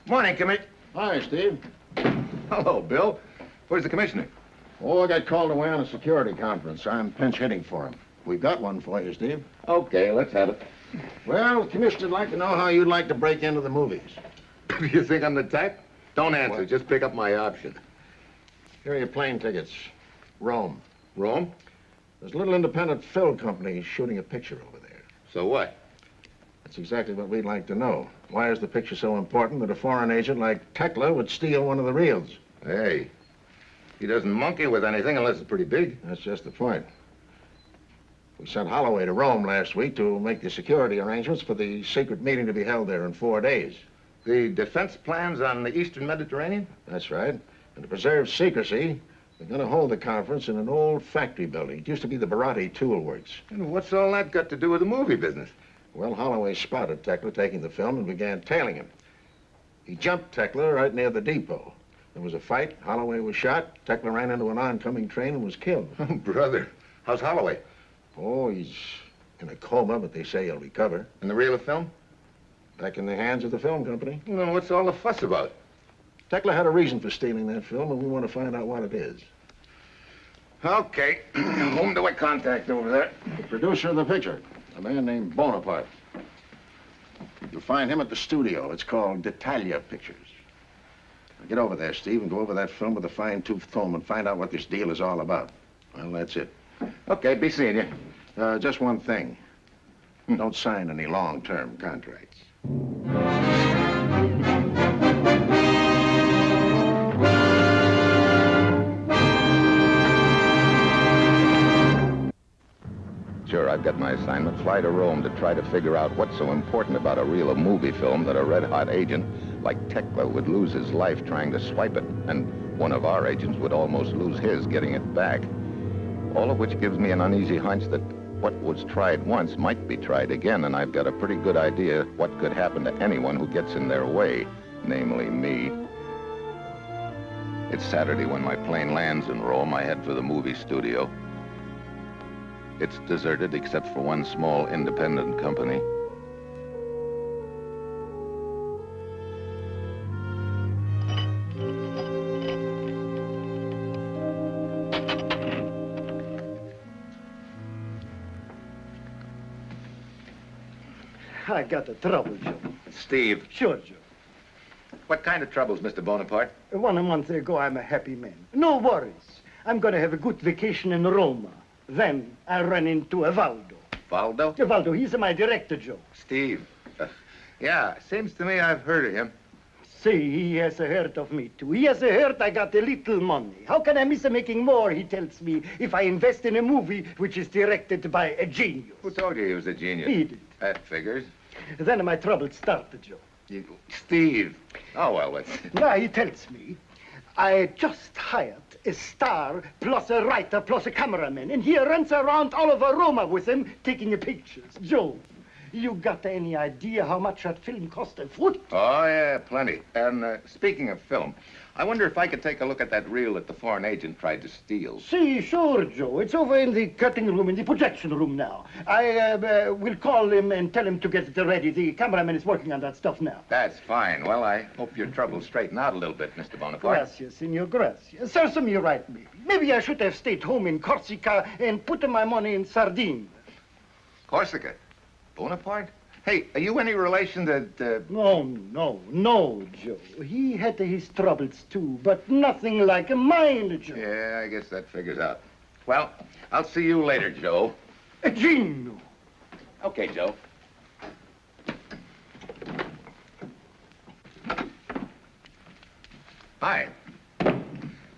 Morning, Commissioner. Hi, Steve. Hello, Bill. Where's the commissioner? Oh, I got called away on a security conference. I'm pinch hitting for him. We've got one for you, Steve. Okay, let's have it. Well, the commissioner'd like to know how you'd like to break into the movies. You think I'm the type? Don't answer. What? Just pick up my option. Here are your plane tickets. Rome. Rome? There's a little independent film company shooting a picture over there. So what? That's exactly what we'd like to know. Why is the picture so important that a foreign agent like Tekla would steal one of the reels? Hey, he doesn't monkey with anything unless it's pretty big. That's just the point. We sent Holloway to Rome last week to make the security arrangements for the secret meeting to be held there in 4 days. The defense plans on the Eastern Mediterranean? That's right. And to preserve secrecy, they're going to hold the conference in an old factory building. It used to be the Baratti Tool Works. And what's all that got to do with the movie business? Well, Holloway spotted Tekla taking the film and began tailing him. He jumped Tekla right near the depot. There was a fight. Holloway was shot. Tekla ran into an oncoming train and was killed. Oh, brother. How's Holloway? Oh, he's in a coma, but they say he'll recover. And the reel of film? Back in the hands of the film company. Well, what's all the fuss about? Tekla had a reason for stealing that film, and we want to find out what it is. Okay. Whom do I contact over there? The producer of the picture, a man named Bonaparte. You'll find him at the studio. It's called D'Italia Pictures. Now get over there, Steve, and go over that film with a fine-tooth comb and find out what this deal is all about. Well, that's it. Okay, be seeing you. Just one thing. Don't sign any long-term contracts. Sure, I've got my assignment. Fly to Rome to try to figure out what's so important about a reel of movie film that a red-hot agent like Tekla would lose his life trying to swipe it, and one of our agents would almost lose his getting it back. All of which gives me an uneasy hunch that what was tried once might be tried again, and I've got a pretty good idea what could happen to anyone who gets in their way, namely me. It's Saturday when my plane lands in Rome. I head for the movie studio. It's deserted except for one small independent company. I got a trouble, Joe. Steve. Sure, Joe. What kind of troubles, Mr. Bonaparte? 1 month ago, I'm a happy man. No worries. I'm going to have a good vacation in Roma. Then I run into Evaldo. Valdo? Evaldo, he's my director, Joe. Steve. Yeah, seems to me I've heard of him. See, he has heard of me, too. He has heard I got a little money. How can I miss making more, he tells me, if I invest in a movie which is directed by a genius? Who told you he was a genius? He did. That figures. Then my trouble started, Joe. Steve. Oh, well, let's... Now, he tells me, I just hired a star plus a writer plus a cameraman, and he runs around all over Roma with him taking pictures. Joe, you got any idea how much that film cost a foot? Oh, yeah, plenty. And speaking of film, I wonder if I could take a look at that reel that the foreign agent tried to steal. See, sure, Joe. It's over in the cutting room, in the projection room now. I will call him and tell him to get it ready. The cameraman is working on that stuff now. That's fine. Well, I hope your troubles straighten out a little bit, Mr. Bonaparte. Gracias, senor, gracias. Serves me right, maybe. Maybe I should have stayed home in Corsica and put my money in Sardinia. Corsica? Bonaparte? Hey, are you any relation to... No, Joe. He had his troubles, too, but nothing like mine, Joe. Yeah, I guess that figures out. Well, I'll see you later, Joe. Gino. Okay, Joe. Hi.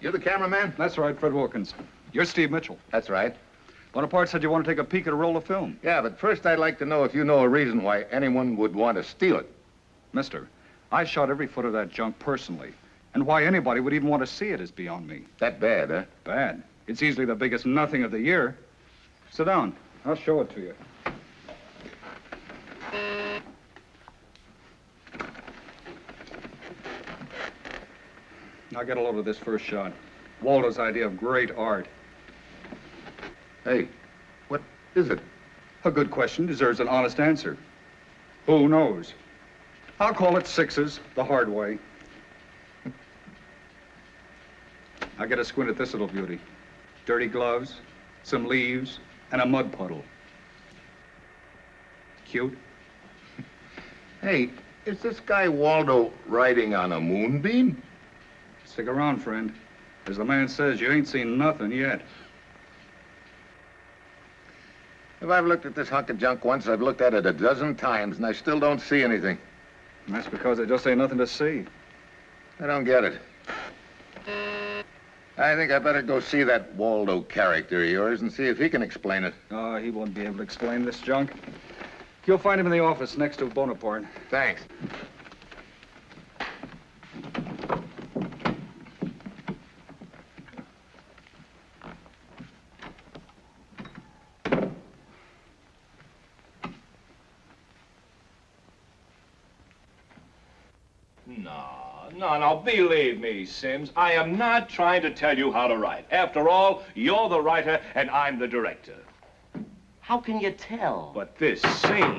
You're the cameraman? That's right, Fred Wilkins. You're Steve Mitchell. That's right. Bonaparte said you want to take a peek at a roll of film. Yeah, but first I'd like to know if you know a reason why anyone would want to steal it. Mister, I shot every foot of that junk personally. And why anybody would even want to see it is beyond me. That bad, huh? Bad. It's easily the biggest nothing of the year. Sit down. I'll show it to you. Now get a load of this first shot. Waldo's idea of great art. Hey, what is it? A good question deserves an honest answer. Who knows? I'll call it sixes, the hard way. I'll get a squint at this little beauty. Dirty gloves, some leaves, and a mud puddle. Cute? Hey, is this guy Waldo riding on a moonbeam? Stick around, friend. As the man says, you ain't seen nothing yet. If I've looked at this hunk of junk once, I've looked at it a dozen times, and I still don't see anything. And that's because there just ain't nothing to see. I don't get it. I think I better go see that Waldo character of yours and see if he can explain it. Oh, he won't be able to explain this junk. You'll find him in the office next to Bonaparte. Thanks. No, believe me, Sims. I am not trying to tell you how to write. After all, you're the writer and I'm the director. How can you tell? But this scene,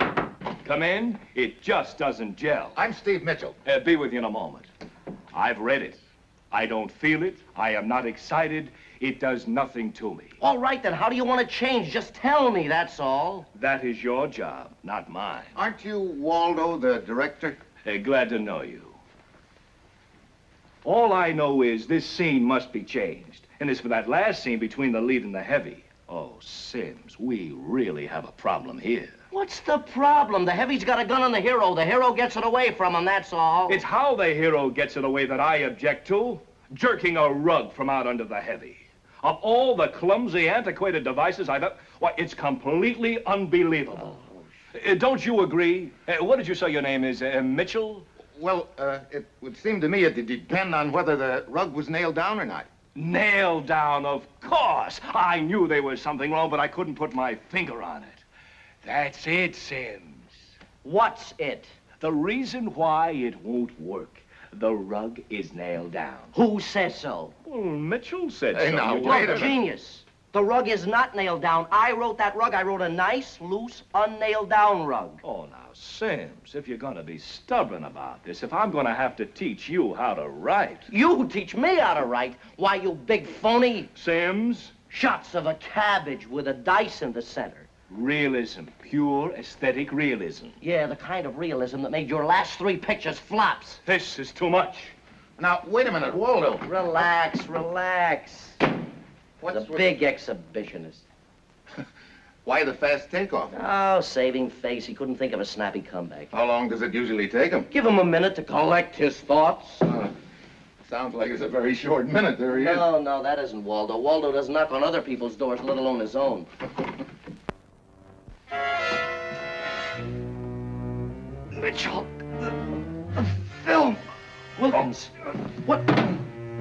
come in, it just doesn't gel. I'm Steve Mitchell. Be with you in a moment. I've read it. I don't feel it. I am not excited. It does nothing to me. All right, then, how do you want to change? Just tell me, that's all. That is your job, not mine. Aren't you Waldo, the director? Glad to know you. All I know is this scene must be changed. And as for that last scene between the lead and the heavy, oh, Sims, we really have a problem here. What's the problem? The heavy's got a gun on the hero. The hero gets it away from him, that's all. It's how the hero gets it away that I object to. Jerking a rug from out under the heavy. Of all the clumsy, antiquated devices I've ever... Why, it's completely unbelievable. Don't you agree? What did you say your name is? Mitchell? Well, it would seem to me it'd depend on whether the rug was nailed down or not. Nailed down, of course. I knew there was something wrong, but I couldn't put my finger on it. That's it, Sims. What's it? The reason why it won't work. The rug is nailed down. Who says so? Well, Mitchell said Hey, so. now, You wait a don't- minute. Genius. The rug is not nailed down. I wrote that rug. I wrote a nice, loose, unnailed down rug. Oh, now, Sims, if you're gonna be stubborn about this, if I'm gonna have to teach you how to write... You teach me how to write? Why, you big phony. Sims, Shots of a cabbage with a dice in the center. realism, pure aesthetic realism. Yeah, the kind of realism that made your last 3 pictures flops. This is too much. Now, wait a minute, Waldo. Relax, relax. What's The big exhibitionist. Why the fast takeoff? Oh, saving face. He couldn't think of a snappy comeback. How long does it usually take him? Give him a minute to collect his thoughts. Sounds like it's a very short minute. There he is. No, that isn't Waldo. Waldo doesn't knock on other people's doors, let alone his own. Mitchell, the film. Wilkins, what?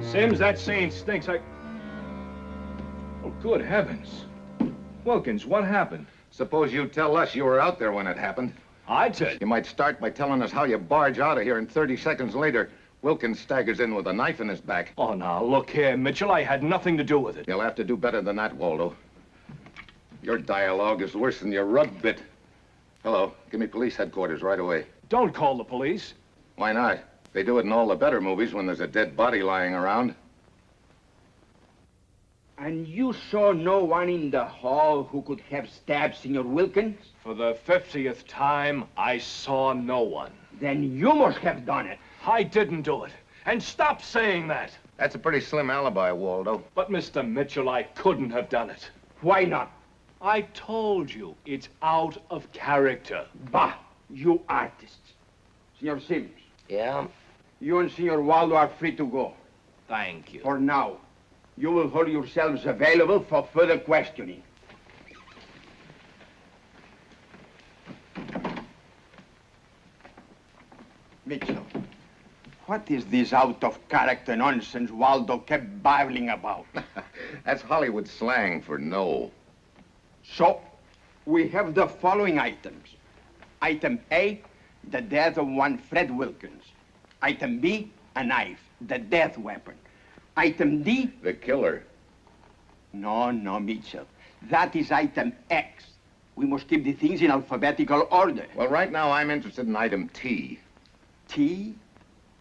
Sims, that scene stinks. Oh, good heavens. Wilkins, what happened? Suppose you tell us you were out there when it happened. I tell you. You might start by telling us how you barge out of here, and 30 seconds later, Wilkins staggers in with a knife in his back. Oh, now, look here, Mitchell. I had nothing to do with it. You'll have to do better than that, Waldo. Your dialogue is worse than your rug bit. Hello, give me police headquarters right away. Don't call the police. Why not? They do it in all the better movies when there's a dead body lying around. And you saw no one in the hall who could have stabbed Senor Wilkins? For the 50th time, I saw no one. Then you must have done it. I didn't do it. And stop saying that. That's a pretty slim alibi, Waldo. But, Mr. Mitchell, I couldn't have done it. Why not? I told you, it's out of character. Bah, you artists. Senor Sims, Yeah? you and Senor Waldo are free to go. Thank you. For now. You will hold yourselves available for further questioning. Mitchell, what is this out-of-character nonsense Waldo kept babbling about? That's Hollywood slang for no. So, we have the following items. Item A, the death of one Fred Wilkins. Item B, a knife, the death weapon. Item D, The killer. no, Mitchell. That is item X. We must keep the things in alphabetical order. Well, right now I'm interested in item T. T?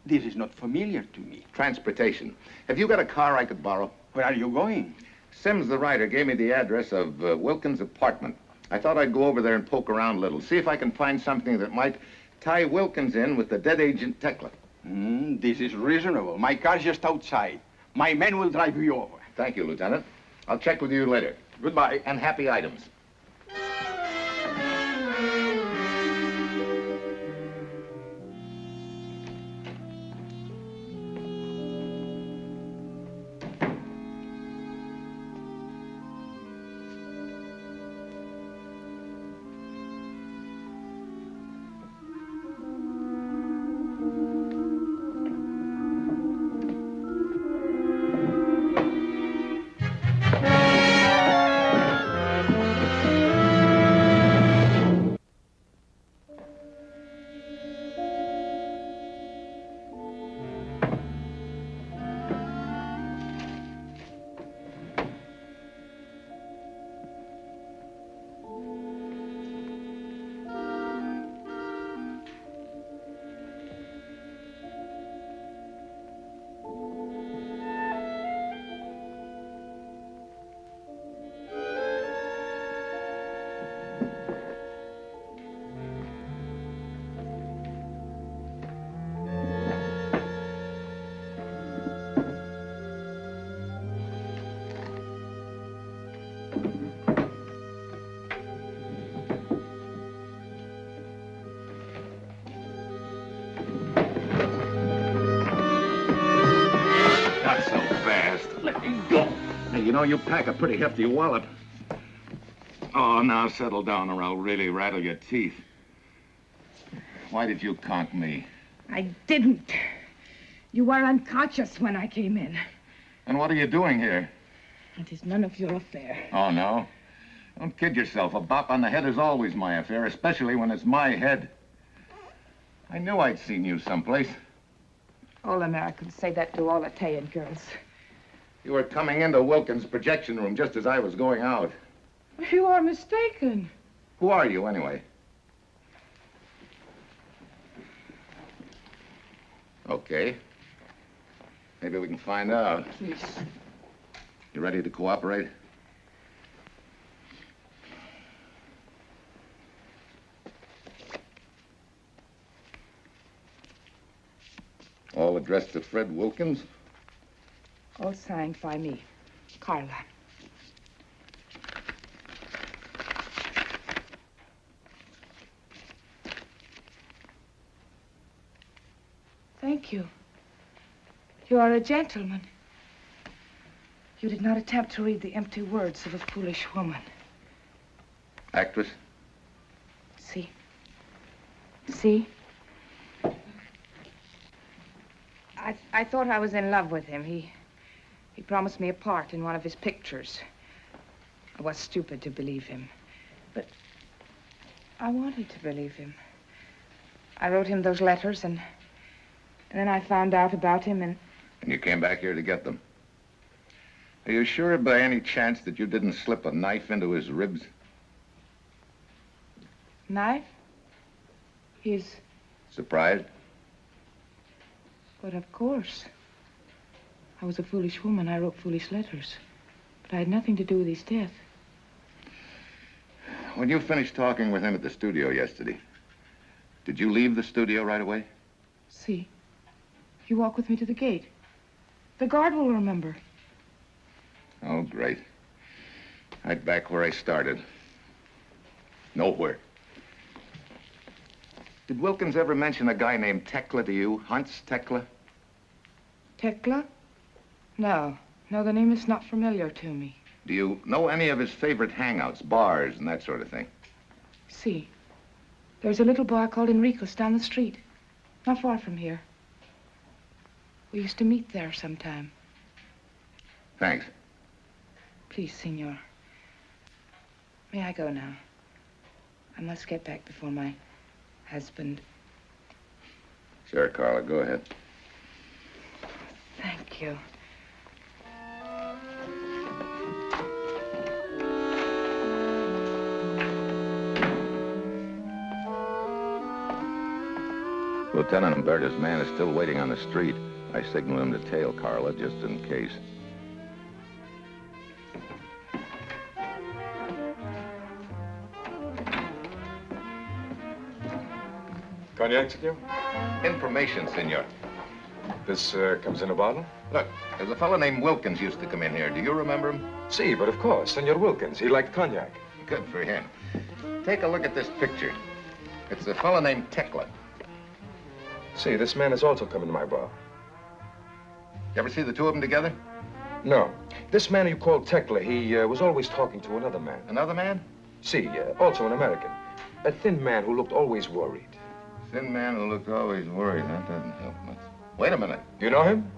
This is not familiar to me. Transportation. Have you got a car I could borrow? Where are you going? Sims, the writer, gave me the address of Wilkins' apartment. I thought I'd go over there and poke around a little, see if I can find something that might tie Wilkins in with the dead agent Tekla. This is reasonable. My car's just outside. My men will drive you over. Thank you, Lieutenant. I'll check with you later. Goodbye. And happy items. You know, you pack a pretty hefty wallet. Oh, now settle down or I'll really rattle your teeth. Why did you conk me? I didn't. You were unconscious when I came in. And what are you doing here? It is none of your affair. Oh, no? Don't kid yourself. A bop on the head is always my affair, especially when it's my head. I knew I'd seen you someplace. All Americans say that to all Italian girls. You were coming into Wilkins' projection room just as I was going out. You are mistaken. Who are you, anyway? Okay. Maybe we can find out. Please. You ready to cooperate? All addressed to Fred Wilkins? All signed by me, Carla. Thank you. You are a gentleman. You did not attempt to read the empty words of a foolish woman. Actress? See? See? I thought I was in love with him. He promised me a part in one of his pictures. I was stupid to believe him. But I wanted to believe him. I wrote him those letters, and then I found out about him, and you came back here to get them? Are you sure by any chance that you didn't slip a knife into his ribs? Knife? He's... Surprised? But of course. I was a foolish woman. I wrote foolish letters. But I had nothing to do with his death. When you finished talking with him at the studio yesterday, did you leave the studio right away? See? You walk with me to the gate. The guard will remember. Oh, great. Right back where I started. Nowhere. Did Wilkins ever mention a guy named Tekla to you? Hans Tekla? Tekla? No. No, the name is not familiar to me. Do you know any of his favorite hangouts, bars, and that sort of thing? See. There's a little bar called Enrico's down the street. Not far from here. We used to meet there sometime. Thanks. Please, senor. May I go now? I must get back before my husband... Sure, Carla, go ahead. Thank you. Lieutenant Umberto's man is still waiting on the street. I signaled him to tail Carla just in case. Cognac, senor? Information, senor. This comes in a bottle? Look, there's a fellow named Wilkins used to come in here. Do you remember him? Si, but of course, Senor Wilkins. He liked cognac. Good for him. Take a look at this picture. It's a fellow named Tekla. See, this man has also come into my bar. You ever see the two of them together? No. This man you call Tekla, he was always talking to another man. Another man? See, also an American. A thin man who looked always worried. Thin man who looked always worried. That doesn't help much. Wait a minute. You know him?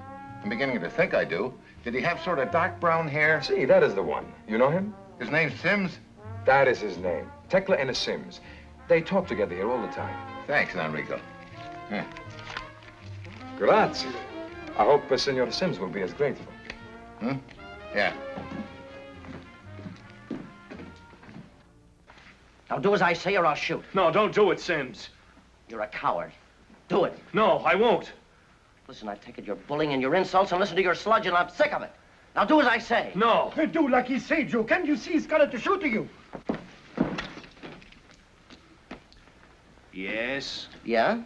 I'm beginning to think I do. Did he have sort of dark brown hair? See, that is the one. You know him? His name's Sims? That is his name. Tekla and a Sims. They talk together here all the time. Thanks, Enrico. Yeah. Grazie. I hope Senor Sims will be as grateful. Hmm? Yeah. Now do as I say or I'll shoot. No, don't do it, Sims. You're a coward. Do it. No, I won't. Listen, I take it you're bullying and your insults and listen to your sludge and I'm sick of it. Now do as I say. No. Do like he say, Joe. Can't you see he's got it to shoot to you? Yes? Yeah?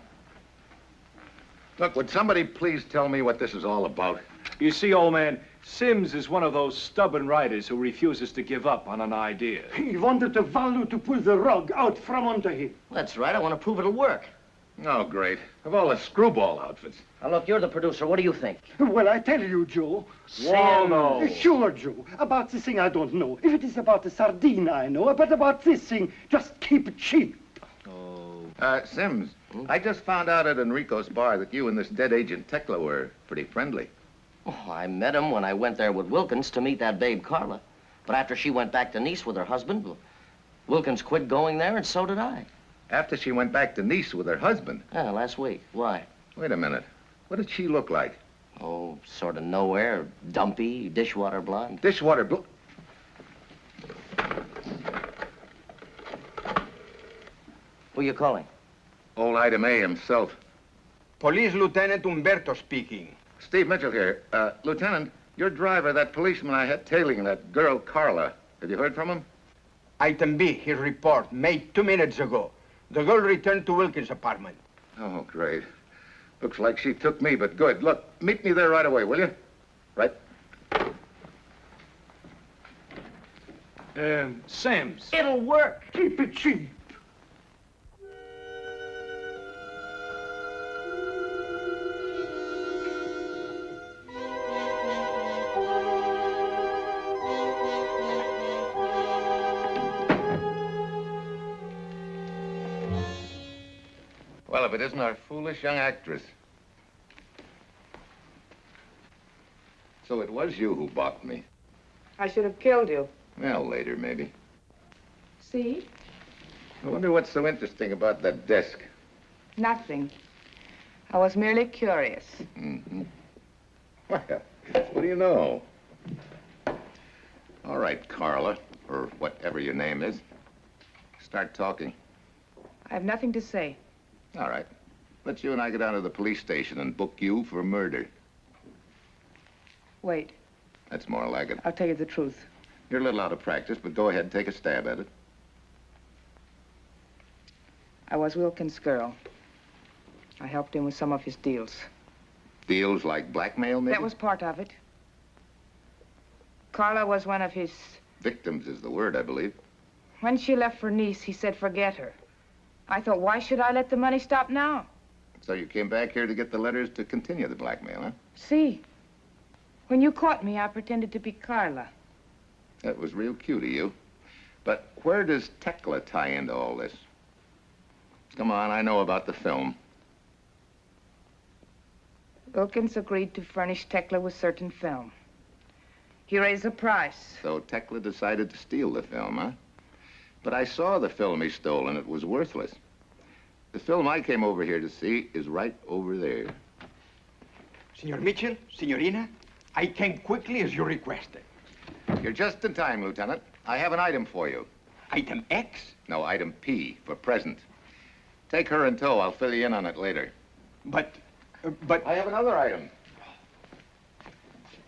Look, would somebody please tell me what this is all about? You see, old man, Sims is one of those stubborn writers who refuses to give up on an idea. He wanted the value to pull the rug out from under him. That's right. I want to prove it'll work. Oh, great. Of all the screwball outfits. Now, look, you're the producer. What do you think? Well, I tell you, Joe. Whoa, no. Sure, Joe. About this thing, I don't know. If it is about the sardine, I know. But about this thing, just keep it cheap. Sims, I just found out at Enrico's bar that you and this dead agent Tekla were pretty friendly. Oh, I met him when I went there with Wilkins to meet that babe Carla. But after she went back to Nice with her husband, Wilkins quit going there, and so did I. After she went back to Nice with her husband? Yeah, last week. Why? Wait a minute. What did she look like? Oh, sort of nowhere. Dumpy, dishwater blonde. Dishwater blonde. Who you calling? Old Item A himself. Police Lieutenant Umberto speaking. Steve Mitchell here. Lieutenant, your driver, that policeman I had tailing that girl, Carla. Have you heard from him? Item B, his report, made 2 minutes ago. The girl returned to Wilkins' apartment. Oh, great. Looks like she took me, but good. Look, meet me there right away, will you? Right? Sims. It'll work. Keep it cheap. Well, if it isn't our foolish young actress. So it was you who bought me. I should have killed you. Well, later, maybe. See? I wonder what's so interesting about that desk. Nothing. I was merely curious. Mm-hmm. Well, what do you know? All right, Carla, or whatever your name is. Start talking. I have nothing to say. All right. Let's you and I go down to the police station and book you for murder. Wait. That's more like it. I'll tell you the truth. You're a little out of practice, but go ahead and take a stab at it. I was Wilkins' girl. I helped him with some of his deals. Deals like blackmail, maybe? That was part of it. Carla was one of his... Victims is the word, I believe. When she left for Nice, he said forget her. I thought, why should I let the money stop now? So you came back here to get the letters to continue the blackmail, huh? See, when you caught me, I pretended to be Carla. That was real cute of you. But where does Tekla tie into all this? Come on, I know about the film. Wilkins agreed to furnish Tekla with certain film. He raised the price. So Tekla decided to steal the film, huh? But I saw the film he stole, and it was worthless. The film I came over here to see is right over there. Senor Mitchell, Signorina, I came quickly as you requested. You're just in time, Lieutenant. I have an item for you. Item X? No, item P, for present. Take her in tow. I'll fill you in on it later. But... I have another item.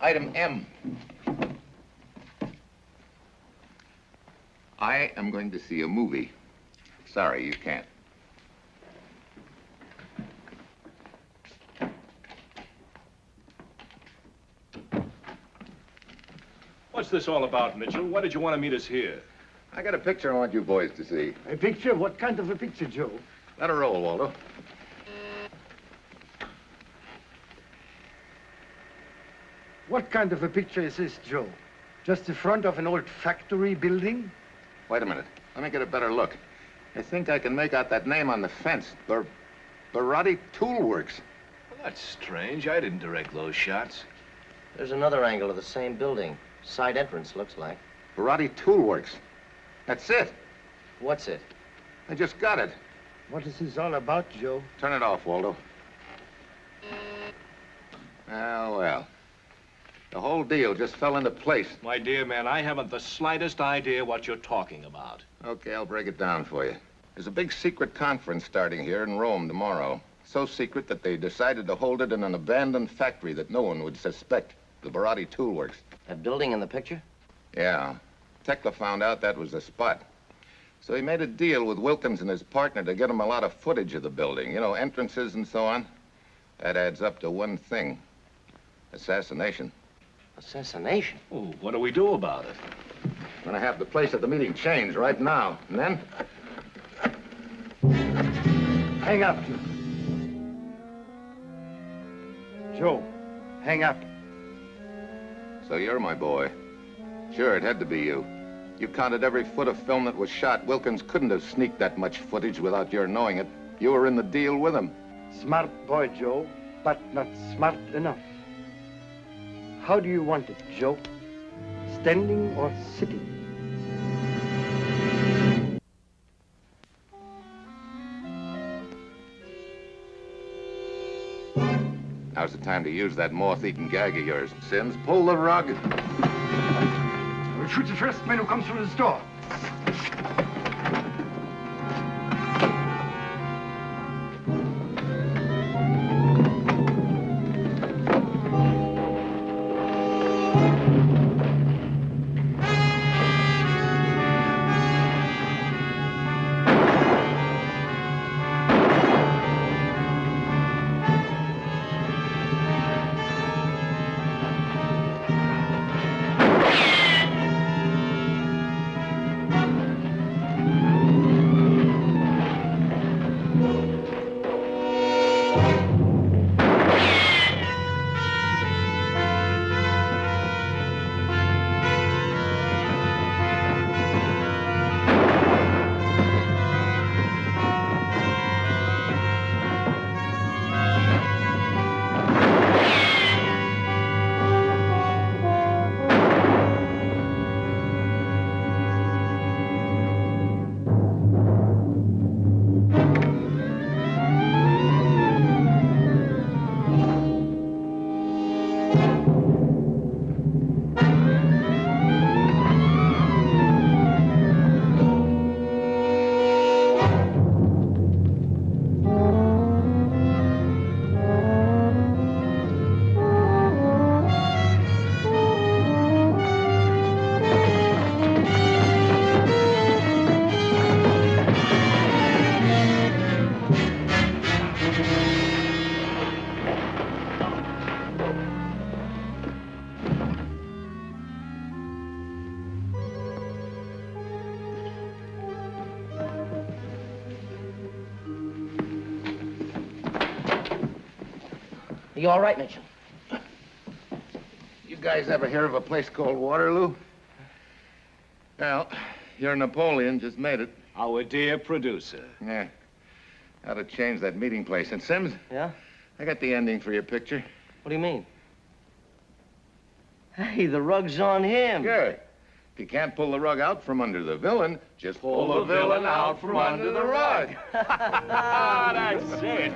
Item M. I am going to see a movie. Sorry, you can't. What's this all about, Mitchell? Why did you want to meet us here? I got a picture I want you boys to see. A picture? What kind of a picture, Joe? Let her roll, Waldo. What kind of a picture is this, Joe? Just the front of an old factory building? Wait a minute. Let me get a better look. I think I can make out that name on the fence. Barotti Tool Works. Well, that's strange. I didn't direct those shots. There's another angle of the same building. Side entrance, looks like. Barotti Tool Works. That's it. What's it? I just got it. What is this all about, Joe? Turn it off, Waldo. Well. The whole deal just fell into place. My dear man, I haven't the slightest idea what you're talking about. Okay, I'll break it down for you. There's a big secret conference starting here in Rome tomorrow. So secret that they decided to hold it in an abandoned factory that no one would suspect. The Barotti Tool Works. That building in the picture? Yeah. Tekla found out that was the spot. So he made a deal with Wilkins and his partner to get him a lot of footage of the building. You know, entrances and so on. That adds up to one thing. Assassination. Assassination? Oh, what do we do about it? I'm gonna have the place at the meeting changed right now. And then? Hang up, Joe. Joe, hang up. So you're my boy. Sure, it had to be you. You counted every foot of film that was shot. Wilkins couldn't have sneaked that much footage without your knowing it. You were in the deal with him. Smart boy, Joe, but not smart enough. How do you want it, Joe? Standing or sitting? Now's the time to use that moth-eaten gag of yours. Sims, pull the rug. We'll shoot the first man who comes through this door. You all right, Mitchell? You guys ever hear of a place called Waterloo? Well, your Napoleon just made it. Our dear producer. Yeah. How to change that meeting place. And Sims? Yeah? I got the ending for your picture. What do you mean? Hey, the rug's on him. Good. If you can't pull the rug out from under the villain, just pull the villain out from under the rug. That's it.